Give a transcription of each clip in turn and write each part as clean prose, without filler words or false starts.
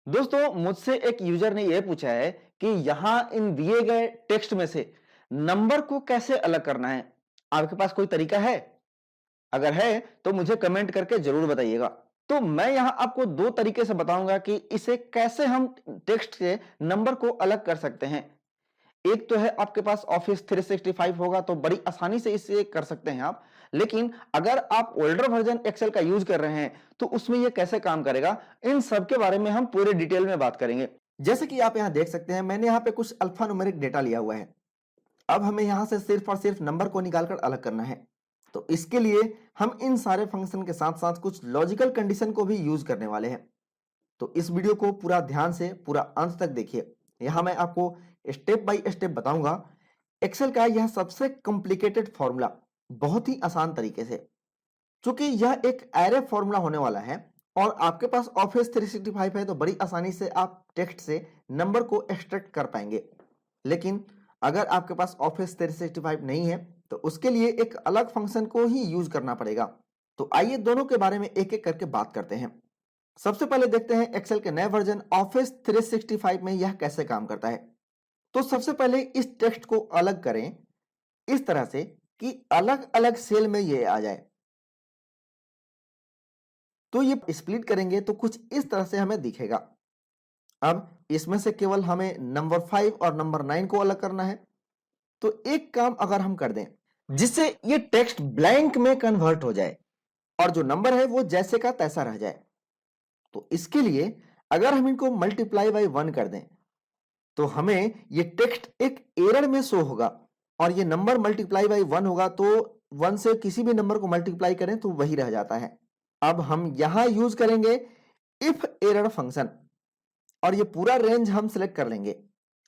दोस्तों मुझसे एक यूजर ने यह पूछा है कि यहां इन दिए गए टेक्स्ट में से नंबर को कैसे अलग करना है। आपके पास कोई तरीका है? अगर है तो मुझे कमेंट करके जरूर बताइएगा। तो मैं यहां आपको दो तरीके से बताऊंगा कि इसे कैसे हम टेक्स्ट से नंबर को अलग कर सकते हैं। एक तो है आपके पास ऑफिस 365 होगा तो बड़ी आसानी से इसे कर सकते हैं आप। लेकिन अगर आप ओल्डर वर्जन एक्सेल का यूज कर रहे हैं तो उसमें यह कैसे काम करेगा, इन सब के बारे में हम पूरे डिटेल में बात करेंगे। जैसे कि आप यहां देख सकते हैं, मैंने यहां पे कुछ अल्फा न्यूमेरिक डेटा लिया हुआ है। अब हमें यहां से सिर्फ और सिर्फ नंबर को निकालकर अलग करना है। तो इसके लिए हम इन सारे फंक्शन के साथ साथ कुछ लॉजिकल कंडीशन को भी यूज करने वाले हैं। तो इस वीडियो को पूरा ध्यान से पूरा अंत तक देखिए। यहां मैं आपको स्टेप बाय स्टेप बताऊंगा एक्सेल का यह सबसे कॉम्प्लिकेटेड फॉर्मूला बहुत ही आसान तरीके से। चूंकि यह एक एरे फॉर्मूला होने वाला है और आपके पास ऑफिस 365 है तो बड़ी आसानी से आप टेक्स्ट से नंबर को एक्सट्रैक्ट कर पाएंगे। लेकिन अगर आपके पास ऑफिस 365 नहीं है तो उसके लिए एक अलग फंक्शन को ही यूज करना पड़ेगा। तो आइए दोनों के बारे में एक एक करके बात करते हैं। सबसे पहले देखते हैं एक्सेल के नए वर्जन ऑफिस 365 में यह कैसे काम करता है। तो सबसे पहले इस टेक्स्ट को अलग करें इस तरह से कि अलग अलग सेल में ये आ जाए। तो ये स्प्लिट करेंगे तो कुछ इस तरह से हमें दिखेगा। अब इसमें से केवल हमें नंबर 5 और नंबर 9 को अलग करना है। तो एक काम अगर हम कर दें जिससे ये टेक्स्ट ब्लैंक में कन्वर्ट हो जाए और जो नंबर है वो जैसे का तैसा रह जाए। तो इसके लिए अगर हम इनको मल्टीप्लाई बाय 1 कर दें तो हमें ये टेक्स्ट एक एरर में शो होगा। और ये नंबर मल्टीप्लाई बाय 1 होगा तो 1 से किसी भी नंबर को मल्टीप्लाई करें तो वही रह जाता है। अब हम यहां यूज करेंगे इफ एरर फंक्शन और ये पूरा रेंज हम सिलेक्ट कर लेंगे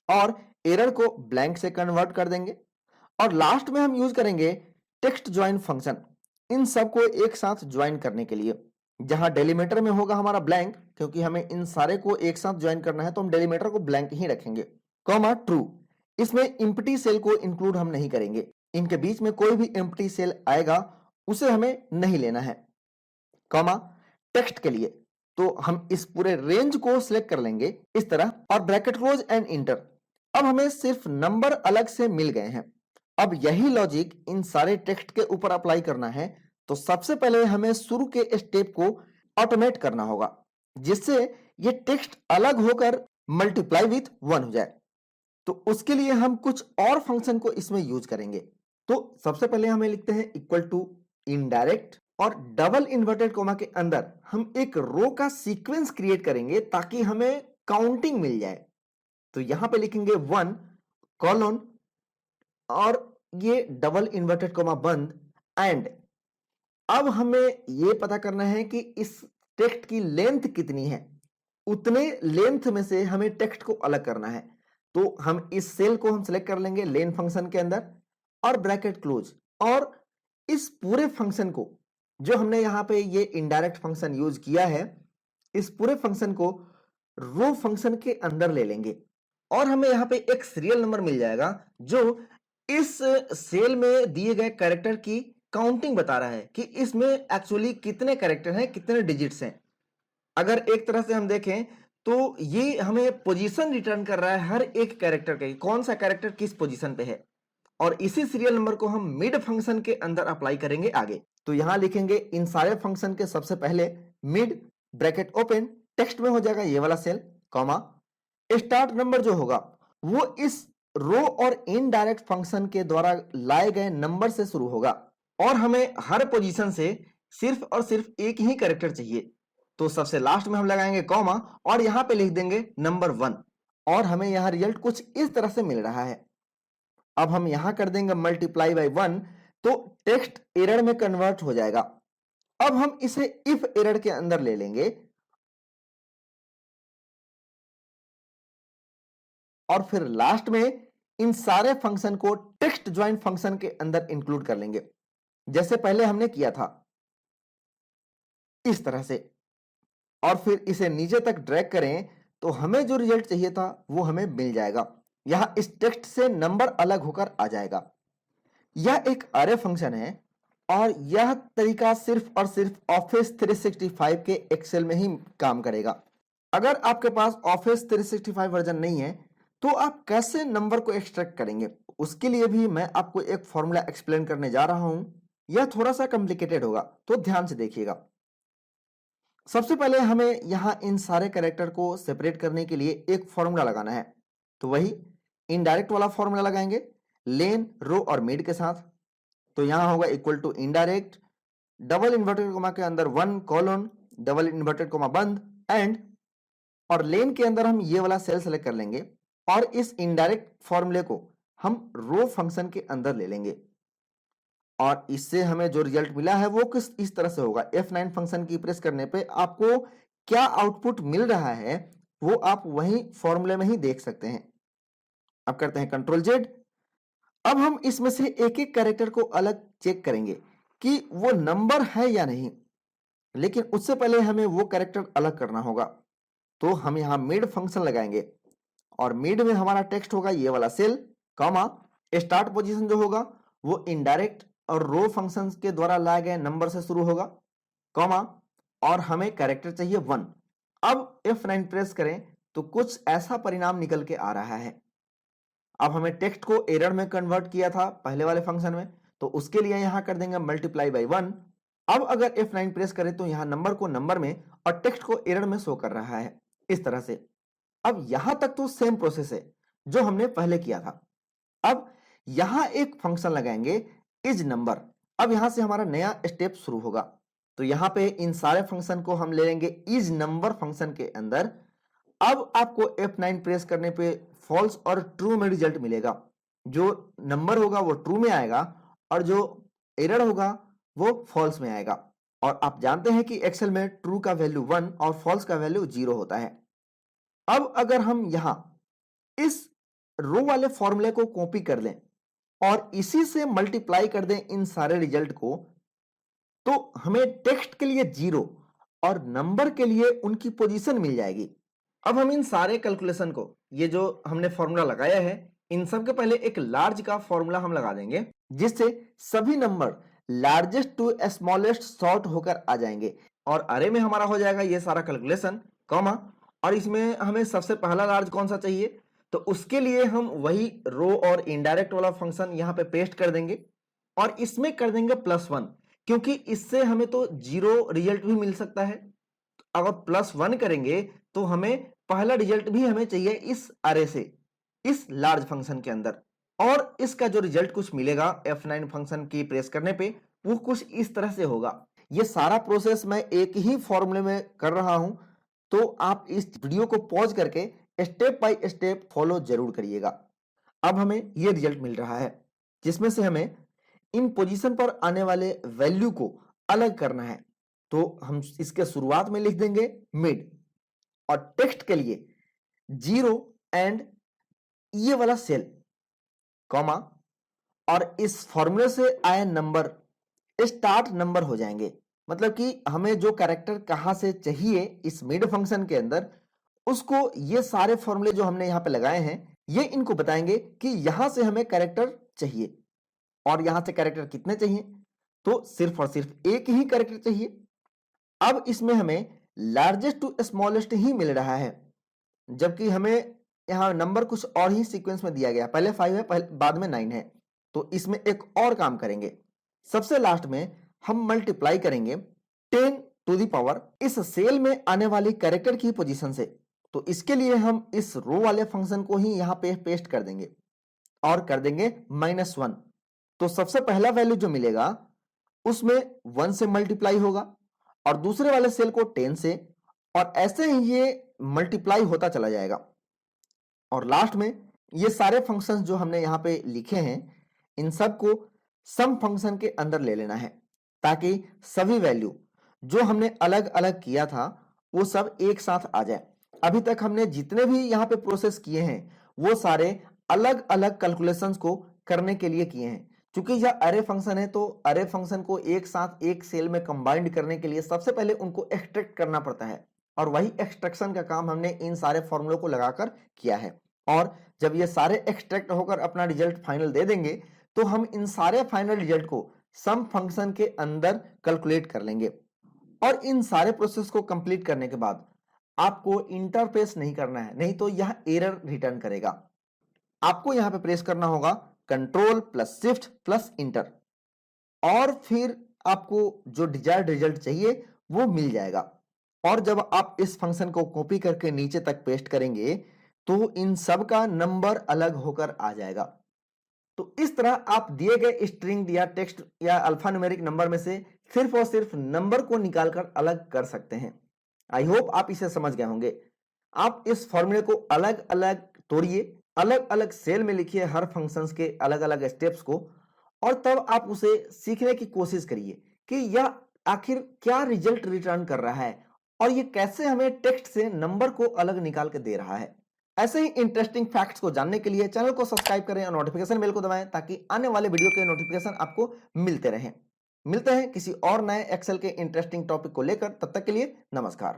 और एरर को ब्लैंक से कन्वर्ट कर देंगे। और लास्ट में हम यूज करेंगे टेक्स्ट ज्वाइन फंक्शन इन सबको एक साथ ज्वाइन करने के लिए। जहां डेलीमीटर में होगा हमारा ब्लैंक, क्योंकि हमें इन सारे को एक साथ ज्वाइन करना है तो हम डेलीमीटर को ब्लैंक ही रखेंगे। कॉमा ट्रू, इसमें एम्प्टी सेल को इंक्लूड हम नहीं करेंगे। इनके बीच में कोई भी एम्प्टी सेल आएगा उसे हमें नहीं लेना है। कॉमा टेक्स्ट के लिए तो हम इस पूरे रेंज को सिलेक्ट कर लेंगे इस तरह और ब्रैकेट क्लोज एंड इंटर। अब हमें सिर्फ नंबर अलग से मिल गए हैं। अब यही लॉजिक इन सारे टेक्स्ट के ऊपर अप्लाई करना है। तो सबसे पहले हमें शुरू के स्टेप को ऑटोमेट करना होगा जिससे ये टेक्स्ट अलग होकर मल्टीप्लाई विथ 1 हो जाए। तो उसके लिए हम कुछ और फंक्शन को इसमें यूज करेंगे। तो सबसे पहले हमें लिखते हैं इक्वल टू इनडायरेक्ट और डबल इन्वर्टेड कोमा के अंदर हम एक रो का सीक्वेंस क्रिएट करेंगे ताकि हमें काउंटिंग मिल जाए। तो यहां पे लिखेंगे 1 कॉलन और ये डबल इन्वर्टेड कोमा बंद एंड। अब हमें यह पता करना है कि इस टेक्स्ट की लेंथ कितनी है। उतने लेंथ में से हमें टेक्स्ट को अलग करना है। तो हम इस सेल को हम सिलेक्ट कर लेंगे लेन फंक्शन के अंदर और ब्रैकेट क्लोज। और इस पूरे फंक्शन को जो हमने यहां पे ये इनडायरेक्ट फंक्शन यूज किया है इस पूरे फंक्शन को रो फंक्शन के अंदर ले लेंगे और हमें यहां पे एक सीरियल नंबर मिल जाएगा जो इस सेल में दिए गए कैरेक्टर की काउंटिंग बता रहा है कि इसमें एक्चुअली कितने कैरेक्टर हैं, कितने डिजिट्स हैं। अगर एक तरह से हम देखें तो ये हमें पोजीशन रिटर्न कर रहा है हर एक कैरेक्टर के, कौन सा कैरेक्टर किस पोजीशन पे है। और इसी सीरियल नंबर को हम मिड फंक्शन के अंदर अप्लाई करेंगे आगे। तो यहां लिखेंगे इन सारे फंक्शन के सबसे पहले मिड ब्रैकेट ओपन टेक्स्ट में हो जाएगा ये वाला सेल कॉमा स्टार्ट नंबर जो होगा वो इस रो और इनडायरेक्ट फंक्शन के द्वारा लाए गए नंबर से शुरू होगा और हमें हर पोजीशन से सिर्फ और सिर्फ एक ही कैरेक्टर चाहिए। तो सबसे लास्ट में हम लगाएंगे कॉमा और यहां पे लिख देंगे नंबर 1 और हमें यहां रिजल्ट कुछ इस तरह से मिल रहा है। अब हम यहां कर देंगे मल्टीप्लाई बाय 1 तो टेक्स्ट एरर में कन्वर्ट हो जाएगा। अब हम इसे इफ एरर के अंदर ले लेंगे और फिर लास्ट में इन सारे फंक्शन को टेक्स्ट ज्वाइन फंक्शन के अंदर इंक्लूड कर लेंगे जैसे पहले हमने किया था इस तरह से। और फिर इसे नीचे तक ड्रैग करें तो हमें जो रिजल्ट चाहिए था वो हमें मिल जाएगा। यहां इस टेक्स्ट से नंबर अलग होकर आ जाएगा। यह एक अरे फंक्शन है और यह तरीका सिर्फ और सिर्फ ऑफिस 365 के एक्सेल में ही काम करेगा। अगर आपके पास ऑफिस 365 वर्जन नहीं है तो आप कैसे नंबर को एक्सट्रैक्ट करेंगे, उसके लिए भी मैं आपको एक फॉर्मूला एक्सप्लेन करने जा रहा हूं। यह थोड़ा सा कॉम्प्लिकेटेड होगा, तो ध्यान से देखिएगा। सबसे पहले हमें यहां इन सारे कैरेक्टर को सेपरेट करने के लिए एक फॉर्मूला लगाना है, तो वही इनडायरेक्ट वाला फॉर्मूला लगाएंगे लेन, रो और मिड के साथ। तो यहां होगा equal to indirect double inverted comma के अंदर 1 कोलन डबल इन्वर्टेड कोमा बंद एंड, और लेन के अंदर हम ये वाला सेल सेलेक्ट कर लेंगे और इस इनडायरेक्ट फॉर्मूले को हम रो फंक्शन के अंदर ले लेंगे और इससे हमें जो रिजल्ट मिला है वो किस इस तरह से होगा। F9 फंक्शन की प्रेस करने पे आपको क्या आउटपुट मिल रहा है वो आप वही फॉर्मूले में ही देख सकते हैं। अब करते हैं कंट्रोल जेड। अब हम इसमें से एक एक कैरेक्टर को अलग चेक करेंगे कि वो नंबर है या नहीं, लेकिन उससे पहले हमें वो कैरेक्टर अलग करना होगा। तो हम यहां मिड फंक्शन लगाएंगे और मिड में हमारा टेक्स्ट होगा ये वाला सेल, कॉमा स्टार्ट पोजीशन जो होगा वो इनडायरेक्ट और रो फंक्शंस के द्वारा लाए गए नंबर से शुरू होगा, कॉमा और हमें कैरेक्टर चाहिए 1। अब F9 प्रेस करें तो कुछ ऐसा परिणाम निकल के आ रहा है। अब हमें टेक्स्ट को एरर में कन्वर्ट किया था पहले वाले फंक्शन में, तो उसके लिए यहां कर देंगे मल्टीप्लाई बाई 1। अब अगर F9 प्रेस करें तो यहां नंबर को नंबर में और टेक्स्ट को एरर में शो कर रहा है इस तरह से। अब यहां तक तो सेम प्रोसेस है जो हमने पहले किया था। अब यहां एक फंक्शन लगाएंगे इज नंबर। अब यहां से हमारा नया स्टेप शुरू होगा। तो यहां पे इन सारे फंक्शन को हम ले लेंगे इज नंबर फंक्शन के अंदर। अब आपको F9 प्रेस करने पे फॉल्स और ट्रू में रिजल्ट मिलेगा। जो नंबर होगा वो ट्रू में आएगा और जो एरर होगा वो फॉल्स में आएगा। और आप जानते हैं कि एक्सेल में ट्रू का वैल्यू 1 और फॉल्स का वैल्यू 0 होता है। अब अगर हम यहां इस रो वाले फॉर्मूले को कॉपी कर लें और इसी से मल्टीप्लाई कर दें इन सारे रिजल्ट को, तो हमें टेक्स्ट के लिए 0 और नंबर के लिए उनकी पोजीशन मिल जाएगी। अब हम इन सारे कैलकुलेशन को, ये जो हमने फॉर्मूला लगाया है, इन सब के पहले एक लार्ज का फॉर्मूला हम लगा देंगे जिससे सभी number largest to smallest sort होकर आ जाएंगे और अरे में हमारा हो जाएगा ये सारा कैलकुलेशन, कॉमा और इसमें हमें सबसे पहला लार्ज कौन सा चाहिए, तो उसके लिए हम वही रो और इनडायरेक्ट वाला फंक्शन यहां पे पेस्ट कर देंगे और इसमें कर देंगे +1, क्योंकि इससे हमें तो 0 रिजल्ट भी मिल सकता है। अगर +1 करेंगे तो हमें पहला रिजल्ट भी हमें चाहिए इस अरे से, इस लार्ज फंक्शन के अंदर, और इसका जो रिजल्ट कुछ मिलेगा F9 फंक्शन की प्रेस करने पे वो कुछ इस तरह से होगा। ये सारा प्रोसेस मैं एक ही फॉर्मूले में कर रहा हूं, तो आप इस वीडियो को पॉज करके स्टेप बाय स्टेप फॉलो जरूर करिएगा। अब हमें ये रिजल्ट मिल रहा है जिसमें से हमें इन पोजीशन पर आने वाले वैल्यू को अलग करना है। तो हम इसके शुरुआत में लिख देंगे मिड और टेक्स्ट के लिए 0 एंड ये वाला सेल, कॉमा और इस फॉर्मूले से आए नंबर स्टार्ट नंबर हो जाएंगे। मतलब कि हमें जो कैरेक्टर कहां से चाहिए इस मिड फंक्शन के अंदर, उसको ये सारे फॉर्मूले जो हमने यहां पे लगाए हैं ये इनको बताएंगे कि यहां से हमें कैरेक्टर चाहिए और यहां से कैरेक्टर कितने चाहिए, तो सिर्फ और सिर्फ एक ही कैरेक्टर चाहिए। अब इसमें हमें लार्जेस्ट टू स्मॉलेस्ट ही मिल रहा है, जबकि हमें यहां नंबर कुछ और ही सीक्वेंस में दिया गया, पहले 5 है बाद में 9 है। तो इसमें एक और काम करेंगे, सबसे लास्ट में हम मल्टीप्लाई करेंगे 10 टू द पावर इस सेल में आने वाली कैरेक्टर की पोजीशन से। तो इसके लिए हम इस रो वाले फंक्शन को ही यहां पे पेस्ट कर देंगे और कर देंगे -1। तो सबसे पहला वैल्यू जो मिलेगा उसमें 1 से मल्टीप्लाई होगा और दूसरे वाले सेल को 10 से, और ऐसे ही ये मल्टीप्लाई होता चला जाएगा। और लास्ट में ये सारे फंक्शंस जो हमने यहां पे लिखे हैं इन सबको सम फंक्शन के अंदर ले लेना है, ताकि सभी वैल्यू जो हमने अलग अलग किया था वो सब एक साथ आ जाए। अभी तक हमने जितने भी यहाँ पे प्रोसेस किए हैं वो सारे अलग अलग कैलकुलेशंस को करने के लिए किए हैं। क्योंकि यह अरे फंक्शन है तो अरे फंक्शन को एक साथ एक सेल में कंबाइंड करने के लिए सबसे पहले उनको एक्सट्रैक्ट करना पड़ता है, और वही एक्सट्रैक्शन का काम हमने इन सारे फॉर्मूलों को लगाकर किया है। और जब ये सारे एक्सट्रैक्ट होकर अपना रिजल्ट फाइनल दे देंगे तो हम इन सारे फाइनल रिजल्ट को सम फंक्शन के अंदर कैलकुलेट कर लेंगे। और इन सारे प्रोसेस को कंप्लीट करने के बाद आपको इंटरफेस नहीं करना है, नहीं तो यह एरर रिटर्न करेगा। आपको यहां पे प्रेस करना होगा control plus shift plus inter, और फिर आपको जो डिजायर्ड रिजल्ट चाहिए वो मिल जाएगा। और जब आप इस फंक्शन को कॉपी करके नीचे तक पेस्ट करेंगे तो इन सब का नंबर अलग होकर आ जाएगा। तो इस तरह आप दिए गए स्ट्रिंग या टेक्स्ट या अल्फान्यूमेरिक नंबर में से सिर्फ और सिर्फ नंबर को निकालकर अलग कर सकते हैं। आई होप आप इसे समझ गए होंगे। आप इस फॉर्मूले को अलग अलग तोड़िए, अलग अलग सेल में लिखिए हर फंक्शंस के अलग अलग स्टेप्स को, और तब आप उसे सीखने की कोशिश करिए कि यह आखिर क्या रिजल्ट रिटर्न कर रहा है और ये कैसे हमें टेक्स्ट से नंबर को अलग निकाल के दे रहा है। ऐसे ही इंटरेस्टिंग फैक्ट्स को जानने के लिए चैनल को सब्सक्राइब करें और नोटिफिकेशन बेल को दबाएं ताकि आने वाले वीडियो के नोटिफिकेशन आपको मिलते रहें। मिलते हैं किसी और नए एक्सेल के इंटरेस्टिंग टॉपिक को लेकर, तब तक के लिए नमस्कार।